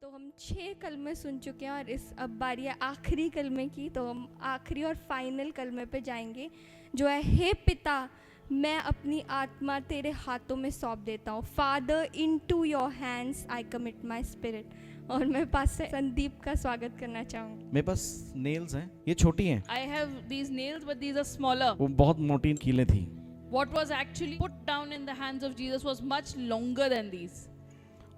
तो हम 6 कलमे सुन चुके हैं और इस अब बारी है आखिरी कलमे की। तो हम आखिरी और फाइनल कलमे पे जाएंगे जो है, हे पिता मैं अपनी आत्मा तेरे हाथों में सौंप देता हूँ। Father into your hands I commit my spirit. और मैं पास से संदीप का स्वागत करना चाहूँगी। मेरे पास नेल्स हैं, ये छोटी हैं, I have these nails, but these are smaller. वो बहुत मोटी कीलें थी। What was actually put down in the hands of Jesus was much longer than these.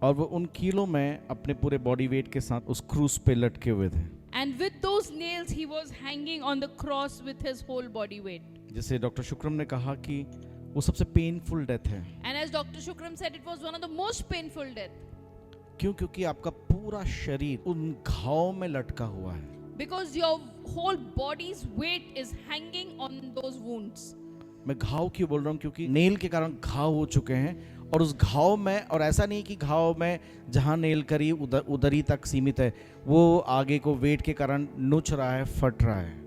और वो उन कीलों में अपने पूरे बॉडी वेट के साथ उस क्रूस पे लटके हुए थे। And with those nails, he was hanging on the cross with his whole body weight. जैसे डॉक्टर शुक्रम ने कहा कि वो सबसे पेनफुल डेथ है। And as Dr. Shukram said, it was one of the most painful death. क्यों? क्योंकि आपका पूरा शरीर उन घाव में लटका हुआ है। Because your whole body's weight is hanging on those wounds. मैं घाव क्यों बोल रहा हूँ? क्योंकि नेल के कारण घाव हो चुके हैं और उस घाव में, और ऐसा नहीं कि घाव में जहाँ नेल करी उधर ही तक सीमित है, वो आगे को वेट के कारण नुच रहा है, फट रहा है।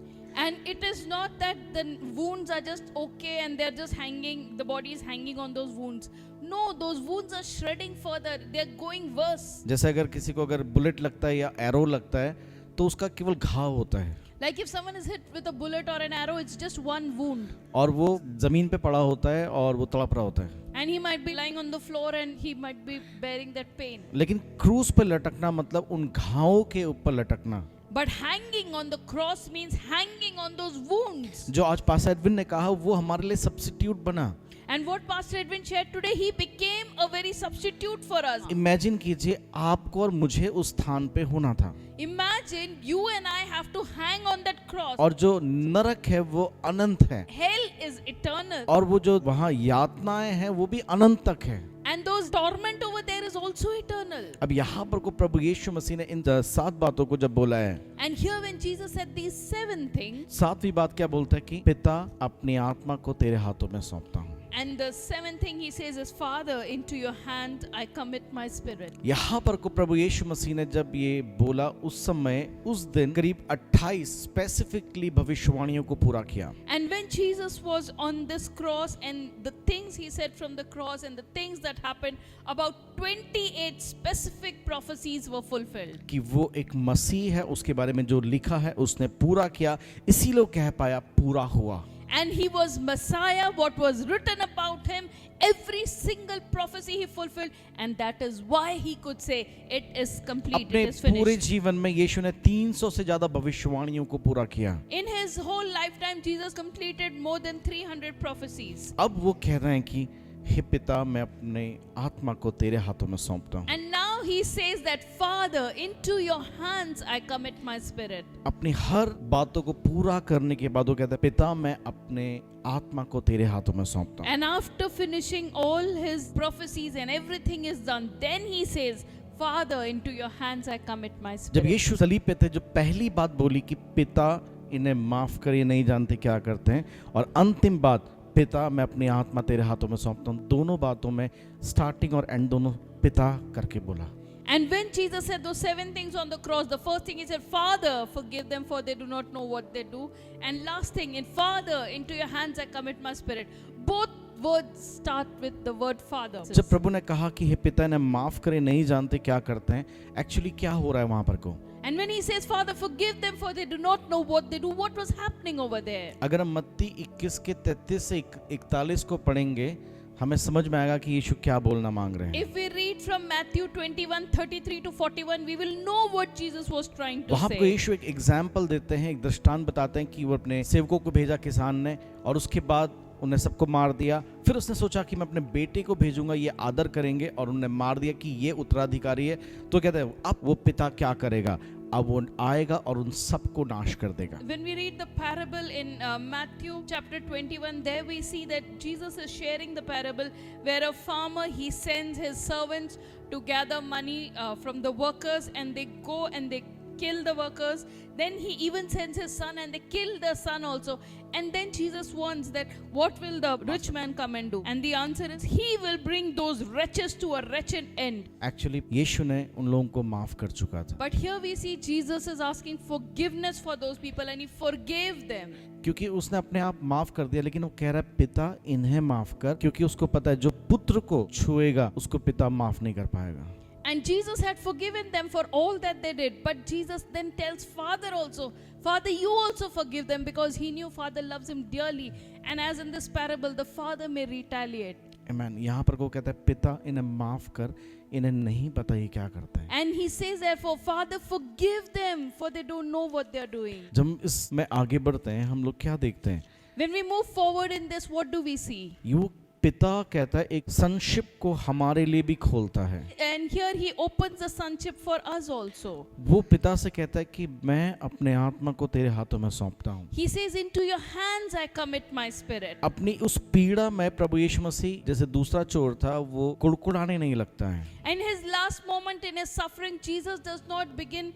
And it is not that the wounds are just okay and they're just hanging, the body is hanging on those wounds. No, those wounds are shredding further. They're going worse. जैसे अगर किसी को अगर बुलेट लगता है या arrow लगता है तो उसका केवल घाव होता है, Like if someone is hit with a bullet or an arrow, it's just one wound. और वो जमीन पे पड़ा होता है और वो तड़प रहा होता है। And he might be lying on the floor and he might be bearing that pain. लेकिन क्रूस पे लटकना मतलब उन घावों के ऊपर लटकना। But hanging on the cross means hanging on those wounds. जो आज पास्टर एडविन ने कहा वो हमारे लिए सब्स्टिट्यूट बना। And what Pastor Edwin shared today, he became a very substitute for us. Imagine कीजिए आपको और मुझे उस स्थान पे होना था, Imagine you and I have to hang on that cross. और जो नरक है वो अनंत है, Hell is eternal. और वो जो वहाँ यातनाएं हैं वो भी अनंत तक है। And those torment over there is also eternal. अब यहाँ पर को प्रभु यीशु मसीह ने इन 7 बातों को जब बोला है, And here when Jesus said these 7 things, 7वीं बात क्या बोलता है कि पिता अपनी आत्मा को तेरे हाथों में सौंपता हूँ। and the 7th thing he says is, Father, into your hand I commit my spirit. यहाँ पर को प्रभु यीशु मसीह ने जब ये बोला, उस समय उस दिन करीब 28 स्पेसिफिकली भविष्यवाणियों को पूरा किया। And when Jesus was on this cross and the things he said from the cross and the things that happened, about 28 specific prophecies were fulfilled. कि वो एक मसीह है, उसके बारे में जो लिखा है उसने पूरा किया, इसीलिए कह पाया पूरा हुआ। And he was Messiah, what was written about him, every single prophecy he fulfilled, and that is why he could say it is complete, अपने it is पूरे finished. जीवन में यीशु ने 300 से ज्यादा भविष्यवाणियों को पूरा किया। In his whole lifetime, Jesus completed more than 300 prophecies. अब वो कह रहे हैं कि हे पिता मैं अपने आत्मा को तेरे हाथों में सौंपता हूँ। And now he says that, Father, into your hands I commit my spirit. अपनी हर बातों को पूरा करने के बाद वो कहता है पिता मैं अपने आत्मा को तेरे हाथों में सौंपता हूँ। And after finishing all his prophecies and everything is done, then he says, Father, into your hands I commit my जब spirit. यीशु सलीब पे थे, जो पहली बात बोली कि पिता इन्हें माफ कर, ये नहीं जानते क्या करते हैं, और अंतिम बात पिता मैं अपनी आत्मा तेरे हाथों में सौंपता हूँ, दोनों बातों में स्टार्टिंग और एंड दोनों पिता करके बोला। And when Jesus said those 7 things on the cross, the first thing he said, Father, forgive them for they do not know what they do. And last thing, in Father, into your hands I commit my spirit. Both words start with the word Father. जब प्रभु ने कहा कि हे पिता इन्हें माफ करे, नहीं जानते क्या करते हैं, एक्चुअली क्या हो रहा है वहां पर को? And when he says, Father, forgive them for they do not know what they do, what was happening over there? अगर हम मत्ती 21 के 33 से 41 को पढ़ेंगे, हमें समझ में आएगा कि यीशु क्या बोलना मांग रहे हैं। If we read from Matthew 21:33 to 41, we will know what Jesus was trying to वहां पर say. यीशु एक एग्जाम्पल देते हैं, एक दृष्टांत बताते हैं कि वो अपने सेवकों को भेजा किसान ने, और उसके बाद उन्हें सबको मार दिया। फिर उसने सोचा कि मैं अपने बेटे को भेजूंगा, ये आदर करेंगे, और उन्हें मार दिया कि ये उत्तराधिकारी है। तो कहते हैं अब वो पिता क्या करेगा? अब वो आएगा और उन सबको नाश कर देगा। When we read the parable in Matthew chapter 21, there we see that Jesus is sharing the parable where a farmer, he sends his servants to gather money from the workers, and they go and they kill the workers. Then he even sends his son and they kill the son also. And then Jesus warns that what will the rich man come and do? And the answer is he will bring those wretches to a wretched end. Actually यीशु ने उन लोगों को माफ कर चुका था, But here we see Jesus is asking forgiveness for those people, and he forgave them. क्योंकि उसने अपने आप माफ कर दिया, लेकिन वो कह रहा है पिता इन्हें माफ कर, क्योंकि उसको पता है जो पुत्र को छुएगा उसको पिता माफ नहीं कर पाएगा। And Jesus had forgiven them for all that they did. But Jesus then tells Father also, Father, you also forgive them, because he knew Father loves him dearly. And as in this parable, the Father may retaliate. Amen. यहाँ पर वो कहता है पिता इन्हें माफ कर, इन्हें नहीं पता ये क्या करते हैं. And he says therefore, Father, forgive them, for they don't know what they are doing. जब हम इसमें आगे बढ़ते हैं हम लोग क्या देखते हैं? When we move forward in this, what do we see? वो पिता कहता है एक संशिप को हमारे लिए भी खोलता है. And here he opens the sonship for us also. वो पिता से कहता है कि मैं अपने आत्मा को तेरे हाथों में सौंपता हूँ. He says, into your hands I commit my spirit. अपनी उस पीड़ा में प्रभु यीशु मसीह जैसे दूसरा चोर था वो कुड़कुड़ाने नहीं लगता है. And his last moment in his suffering, Jesus does not begin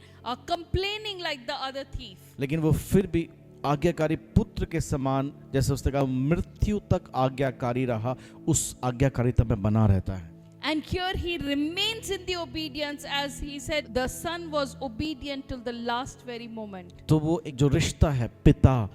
complaining like the other thief. लेकिन वो फिर भी आज्ञाकारी पुत्र के समान, जैसे उसने कहा मृत्यु तक आज्ञाकारी रहा, उस आज्ञाकारिता में बना रहता है. And here he remains in the obedience, as he said, the son was obedient till the last very moment. तो वो एक जो रिश्ता है पिता,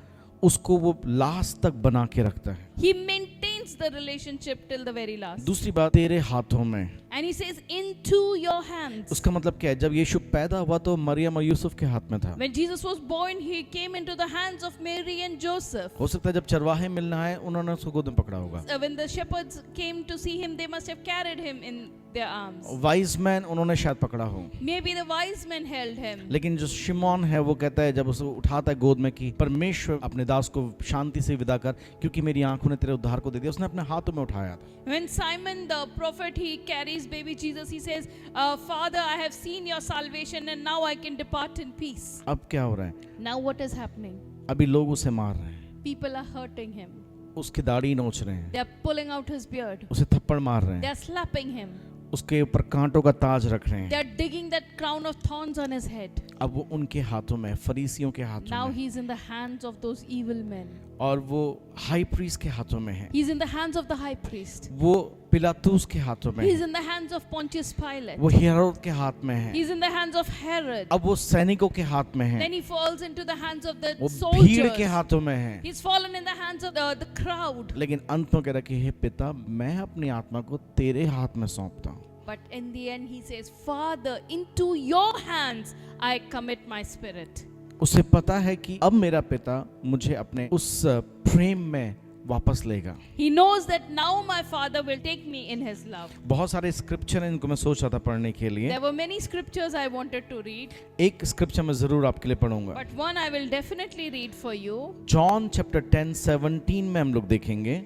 उसको वो लास्ट तक बना के रखता है. He maintains the relationship till the very last. दूसरी बात, तेरे हाथों में. And he says, into your hands. उसका मतलब क्या है? जब यीशु पैदा हुआ तो मरियम और यूसुफ के हाथ में था. When Jesus was born, he came into the hands of Mary and Joseph. हो सकता है जब चरवाहे मिलना है उन्होंने उसको गोद में पकड़ा होगा. When the shepherds came to see him, they must have carried him in their arms. Wise man उन्होंने शायद पकड़ा हो. Maybe the wise men held him. लेकिन जो शिमोन है वो कहता है जब उसे उठाता है गोद में कि परमेश्वर अपने दास को शांति से विदा कर, क्योंकि मेरी आंखों ने तेरे उद्धार को दे दिया, उसने अपने हाथों में उठाया था. When Simon the prophet, he carries baby Jesus, he says, Father, I have seen your salvation and now I can depart in peace. अब क्या हो रहा है? Now what is happening? अभी लोग उसे मार रहे हैं, People are hurting him. उसकी दाढ़ी नोच रहे हैं, They are pulling out his beard. उसे थप्पड़ मार रहे They हैं, are slapping him. उसके ऊपर कांटों का ताज रख रहे They हैं. are digging that crown of thorns on his head. अब वो उनके हाथों में, फरीसियों के हाथों Now में, he's in the hands of those evil men. और वो हाई प्रीस्ट के हाथों में है, He's in the hands of the high priest. वो पिलातुस के हाथों में He's है, in the hands of Pontius Pilate. वो हेरोद के हाथ में है, He's in the hands of Herod. अब वो सैनिकों के हाथ में है, Then he falls into the hands of the वो भीड़ के soldiers. हाथों में है. He's fallen in the hands of the crowd. लेकिन अंत में कह रहा कि हे पिता, मैं अपनी आत्मा को तेरे हाथ में सौंपता हूँ. But in the end he says, Father, into your hands I commit my spirit. उसे पता है कि अब मेरा पिता मुझे अपने उस प्रेम में वापस लेगा. He knows that now my Father will take me in his love. बहुत सारे स्क्रिप्चर हैं इनको मैं सोच रहा था पढ़ने के लिए. There were many scriptures I wanted to read, एक स्क्रिप्चर मैं जरूर आपके लिए पढ़ूंगा. but one I will definitely read for you. John chapter 10:17 में हम लोग देखेंगे.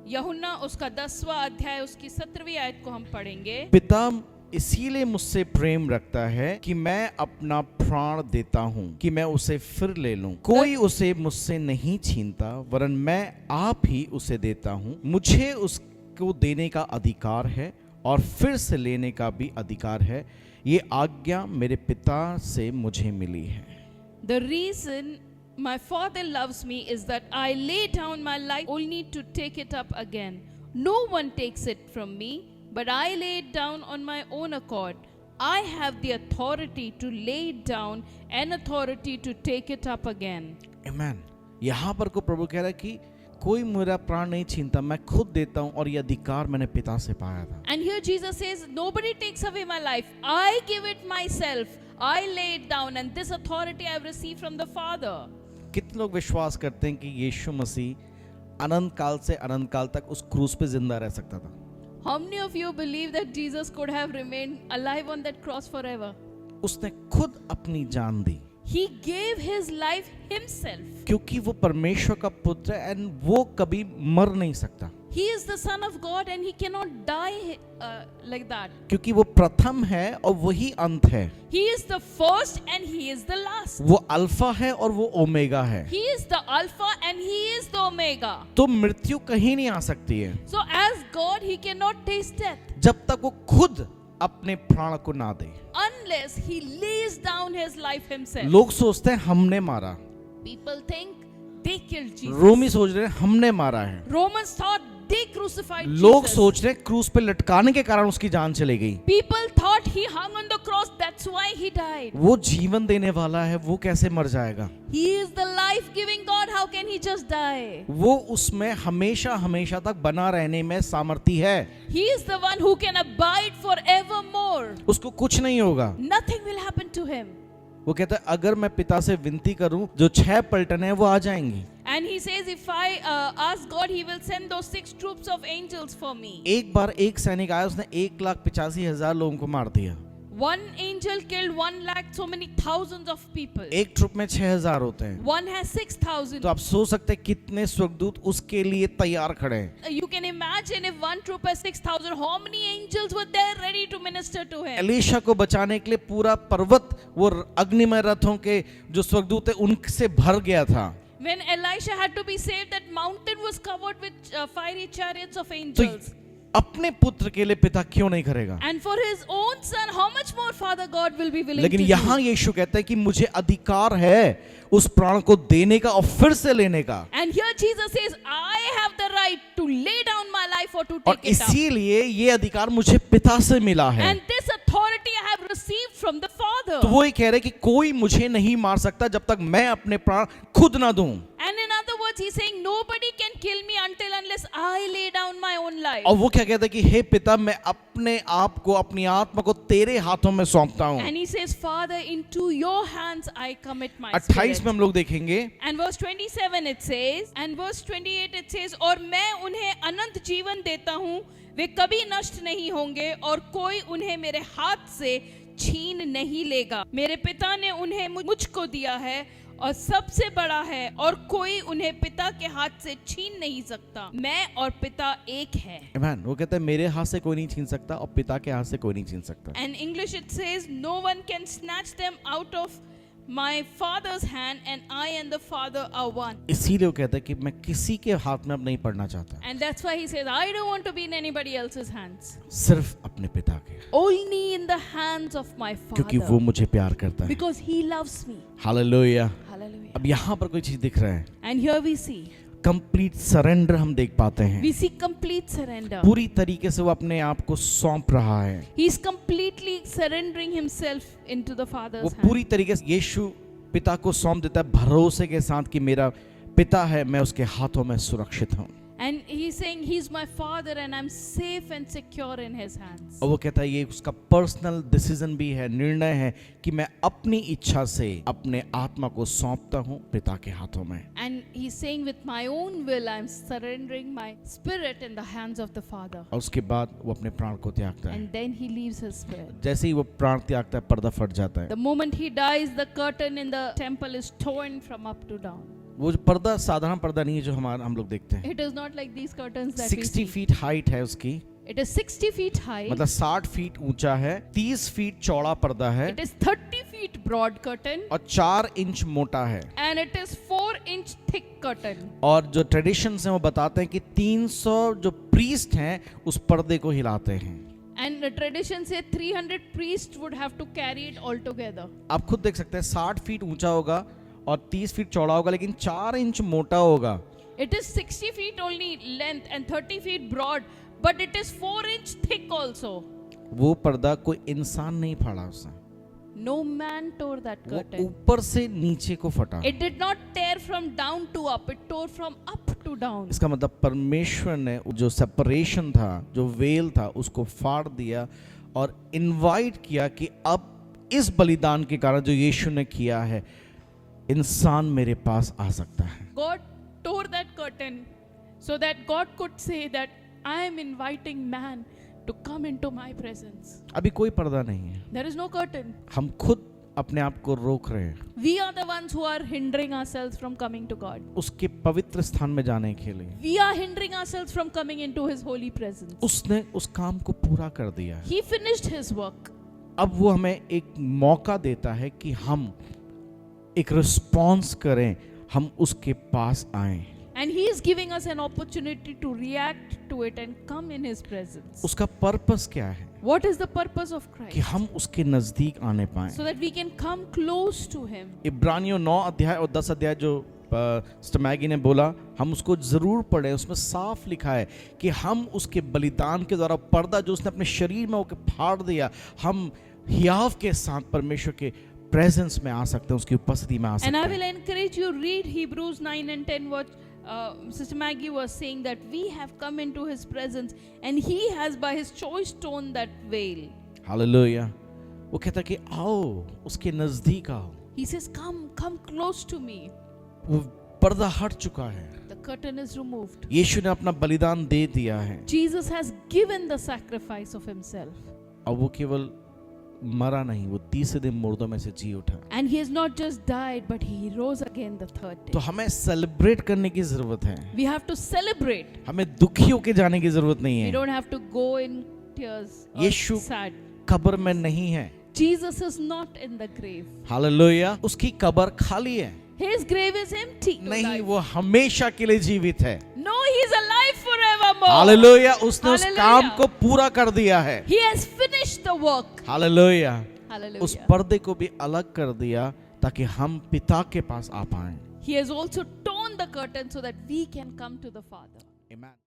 यूहन्ना उसका 10वां अध्याय उसकी 17वीं आयत को हम पढ़ेंगे. पिता इसीलिए मुझसे प्रेम रखता है कि मैं अपना प्राण देता हूँ कि मैं उसे फिर ले लूं. कोई उसे मुझसे नहीं छीनता, वरन मैं आप ही उसे देता हूँ. मुझे उसको देने का अधिकार है और फिर से लेने का भी अधिकार है. ये आज्ञा मेरे पिता से मुझे मिली है. The reason my Father loves me is that I lay down my life only to take it up again. No one takes it from me, but I lay it down on my own accord. I have the authority to lay it down and authority to take it up again. Amen. यहाँ पर को प्रभु कह रहा है कि कोई मेरा प्राण नहीं छीनता, मैं खुद देता हूँ और ये अधिकार मैंने पिता से पाया था. And here Jesus says, nobody takes away my life. I give it myself. I lay it down, and this authority I have received from the Father. कितने लोग विश्वास करते हैं कि यीशु मसीह अनंत काल से अनंत काल तक उस क्रूस पे जिंदा रह सकता था? How many of you believe that Jesus could have remained alive on that cross forever? उसने खुद अपनी जान दी He gave his life himself. क्योंकि वो परमेश्वर का पुत्र है एंड वो कभी मर नहीं सकता. He is the Son of God and he cannot die like that. क्योंकि वो प्रथम है और वही अंत है. He is the first and he is the last. वो अल्फा है और वो ओमेगा है. He is the Alpha and he is the Omega. तो मृत्यु कहीं नहीं आ सकती है So as God, he cannot taste death जब तक वो खुद अपने प्राण को ना दे. unless he lays down his life himself. लोग सोचते हैं हमने मारा, People think they killed Jesus. रोमी सोच रहे हैं हमने मारा है. Romans thought they crucified लोग Jesus. सोच रहे हैं क्रूस पे लटकाने के कारण उसकी जान चली गई। People thought he hung on the cross, that's why he died. वो जीवन देने वाला है, वो कैसे मर जाएगा? He is the life-giving God, how can he just die? वो उसमें हमेशा हमेशा तक बना रहने में सामर्थी है। He is the one who can abide forevermore. उसको कुछ नहीं होगा। Nothing will happen to him. वो कहता है अगर मैं पिता से विनती करूं, जो 6 पलटन है वो आ जाएंगी। And he says, if I ask God, he will send those 6 troops of angels for me. एक बार एक सैनिक आया, उसने 1,85,000 लोगों को मार दिया। One angel killed 1 lakh, so many thousands of people. एक ट्रुप में 6,000 होते हैं। One has 6,000. तो आप सोच सकते हैं कितने स्वर्गदूत उसके लिए तैयार खड़े हैं। You can imagine if one troop has 6,000, how many angels were there ready to minister to him? Elisha को बचाने के लिए पूरा पर्वत वो अग्निमय रथों के जो स्वर्गदूत है उनसे भर गया था। When Elisha had to be saved, that mountain was covered with fiery chariots of तो angels. अपने पुत्र के लिए पिता क्यों नहीं करेगा? And for his own son, how much more Father God will be willing लेकिन to यहाँ do? यीशु कहता है कि मुझे अधिकार है उस प्राण को देने का और फिर से लेने का। And here Jesus says, I have the right to lay down my life or to और take it up. इसीलिए ये अधिकार मुझे पिता से मिला है। And this authority I have received from the Father. तो वो ये कह रहे कि कोई मुझे नहीं मार सकता जब तक मैं अपने प्राण खुद ना दूं। And in other words, he's saying, nobody can kill me unless I lay down my own life. और वो क्या कहता है कि हे पिता, मैं अपने आप को, अपनी आत्मा को तेरे हाथों में सौंपता हूं। And he says, Father, into your hands I commit my 28 spirit. में हम लोग देखेंगे, And verse 27 it says, and verse 28 it says, और मैं उन्हें अनंत जीवन देता हूँ, वे कभी नष्ट नहीं होंगे और कोई उन्हें मेरे हाथ से छीन नहीं लेगा। मेरे पिता ने उन्हें मुझको दिया है और सबसे बड़ा है और कोई उन्हें पिता के हाथ से छीन नहीं सकता। मैं और पिता एक है। आमीन। वो कहता है मेरे हाथ से कोई नहीं छीन सकता और पिता के हाथ से कोई नहीं छीन सकता। And English it says, no one can snatch them out of my father's hand, and I and the Father are one. इसीलिए वो कहता है कि मैं किसी के हाथ में अब नहीं पड़ना चाहता, And that's why he says, I don't want to be in anybody else's hands. सिर्फ अपने पिता के, Only in the hands of my क्योंकि वो Father. मुझे प्यार करता है। Because he loves me. Hallelujah. Hallelujah. अब यहाँ पर कोई चीज दिख रहा है, And here we see, complete surrender हम देख पाते हैं। we see complete surrender. पूरी तरीके से वो अपने आप को सौंप रहा है। He's completely surrendering himself into the वो Father's hand. पूरी तरीके से यीशु पिता को सौंप देता है भरोसे के साथ कि मेरा पिता है, मैं उसके हाथों में सुरक्षित हूँ। And he's saying, he's my Father and I'm safe and secure in his hands. और वो कहता है ये उसका पर्सनल डिसीजन भी है, निर्णय है कि मैं अपनी इच्छा से अपने आत्मा को सौंपता हूँ पिता के हाथों में। And he's saying, with my own will, I'm surrendering my spirit in the hands of the Father. और उसके बाद वो अपने प्राण को त्यागता है। And then he leaves his spirit. जैसे ही वो प्राण त्यागता है, पर्दा फट जाता है। The moment he dies, the curtain in the temple is torn from up to down. वो जो पर्दा साधारण पर्दा नहीं है जो हम लोग देखते हैं। It is not like these curtains that we 60 see. Feet height है उसकी, It is 60 feet high. मतलब 60 फीट ऊंचा है, 30 फीट चौड़ा पर्दा है It is 30 feet broad curtain. और 4 इंच मोटा है। And it is 4-inch thick curtain. और जो ट्रेडिशन है वो बताते हैं कि 300 जो प्रीस्ट हैं उस पर्दे को हिलाते हैं। And the tradition say 300 priests would have to carry it all together. आप खुद देख सकते हैं 60 फीट ऊंचा होगा और 30 फीट चौड़ा होगा, लेकिन 4 इंच मोटा होगा। It is 60 feet only length and 30 feet broad, but it is 4-inch thick also. वो पर्दा कोई इंसान नहीं फाड़ा उसने, No man tore that वो curtain. ऊपर से नीचे को फटा। It did not tear from down to up, it tore from up to down. इसका मतलब परमेश्वर ने जो सेपरेशन था, जो वेल था, उसको फाड़ दिया और इनवाइट किया कि अब इस बलिदान के कारण जो यीशु ने किया है, इंसान मेरे पास आ सकता है। God tore that curtain so that God could say that I am inviting man to come into my presence. अभी कोई पर्दा नहीं है, There is no curtain. हम खुद अपने आप को रोक रहे हैं We are the ones who are hindering ourselves from coming to God. उसके पवित्र स्थान में जाने के लिए। We are hindering ourselves from coming into his holy presence. उसने उस काम को पूरा कर दिया है। He finished his work. अब वो हमें एक मौका देता है कि हम एक रिस्पॉन्स करें, हम उसके पास आए। And he is giving us an opportunity to react to it and come in his presence. उसका पर्पस क्या है? What is the purpose of कि Christ? हम उसके नजदीक आने पाए। So that we can come close to him. इब्रानियों 9 अध्याय और 10 अध्याय जो सिस्टर मैगी ने बोला हम उसको ज़रूर पढ़ें, उसमें साफ लिखा है कि हम उसके बलिदान के द्वारा पर्दा जो उसने अपने शरीर में होकर फाड़ दिया, हम हियाव के साथ परमेश्वर के प्रेजेंस में आ सकते हैं, उसकी उपस्थिति में आ सकते And I हैं। will encourage you, read Hebrews 9 and 10, what Sister Maggie was saying, that we have come into His presence and He has by His choice torn that veil. Hallelujah. वो कहता है कि आओ उसके नजदीक आओ, He says, come close to me. वो पर्दा हट चुका है, The curtain is removed. यीशु ने अपना बलिदान दे दिया है। Jesus has given the sacrifice of Himself. अब वो केवल मरा नहीं, वो तीसरे दिन मुर्दों में से जी उठा। And He has not just died, but He rose again the third तो day. हमें सेलिब्रेट करने की जरूरत है, We have to celebrate. हमें दुखी होके जाने की जरूरत नहीं We है। don't have to go in tears or Yeshu sad. कब्र में नहीं है, Jesus is not in the grave. Hallelujah. उसकी कब्र खाली है, His grave is empty. नहीं alive. वो हमेशा के लिए जीवित है। No, He is alive forevermore. Hallelujah. उसने उस Hallelujah. काम को पूरा कर दिया है। He has finished the work. Hallelujah. Hallelujah. उस पर्दे को भी अलग कर दिया ताकि हम पिता के पास आ पाएं। He has also torn the curtain so that we can come to the Father. Amen.